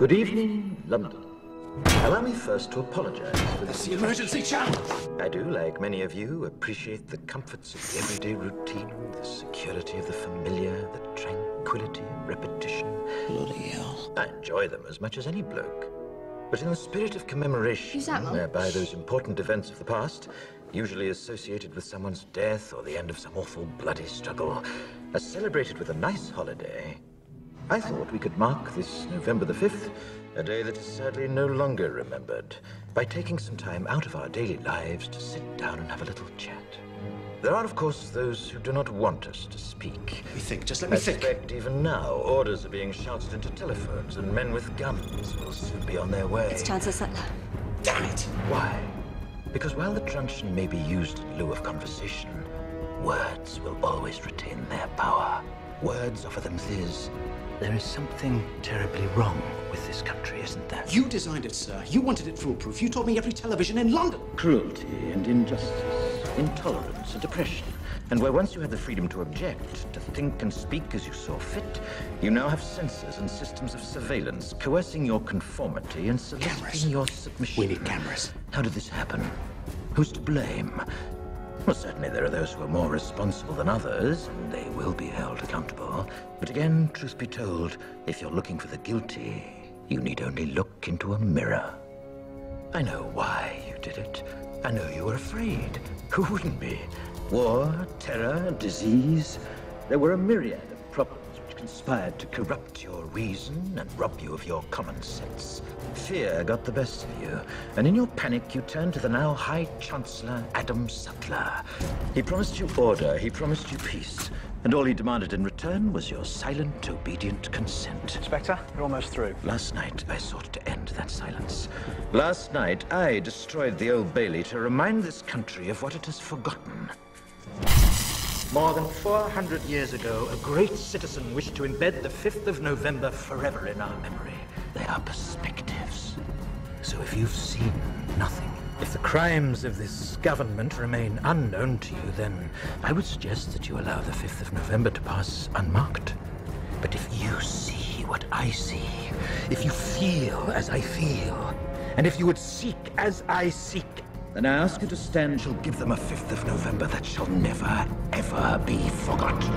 Good evening, London. Allow me first to apologize for this. That's the emergency channel! I do, like many of you, appreciate the comforts of the everyday routine, the security of the familiar, the tranquility of repetition. Bloody hell. I enjoy them as much as any bloke. But in the spirit of commemoration, Who's that, Mum? whereby those important events of the past, usually associated with someone's death or the end of some awful bloody struggle, are celebrated with a nice holiday, I thought we could mark this November the 5th, a day that is sadly no longer remembered, by taking some time out of our daily lives to sit down and have a little chat. There are, of course, those who do not want us to speak. Let me think, just let I me think. suspect even now, orders are being shouted into telephones, and men with guns will soon be on their way. It's Chancellor Sutler. Damn it! Why? Because while the truncheon may be used in lieu of conversation, words will always retain their power. Words offer them this. There is something terribly wrong with this country, isn't there? You designed it, sir. You wanted it foolproof. You told me every television in London. Cruelty and injustice, intolerance and oppression. And where once you had the freedom to object, to think and speak as you saw fit, you now have censors and systems of surveillance coercing your conformity and soliciting Cameras. your submission. We need cameras. How did this happen? Who's to blame? Well, certainly there are those who are more responsible than others, and they will be held accountable. But again, truth be told, if you're looking for the guilty, you need only look into a mirror. I know why you did it. I know you were afraid. Who wouldn't be? War, terror, disease. There were a myriad of problems which conspired to corrupt your reason and rob you of your common sense. Fear got the best of you, and in your panic you turned to the now High Chancellor Adam Sutler. He promised you order, he promised you peace, and all he demanded in return was your silent, obedient consent. Inspector, you're almost through. Last night, I sought to end that silence. Last night, I destroyed the Old Bailey to remind this country of what it has forgotten. More than 400 years ago, a great citizen wished to embed the 5th of November forever in our memory. They are perspectives. So if you've seen nothing, if the crimes of this government remain unknown to you, then I would suggest that you allow the 5th of November to pass unmarked. But if you see what I see, if you feel as I feel, and if you would seek as I seek, then I ask you to stand. Shall give them a 5th of November that shall never, ever be forgotten.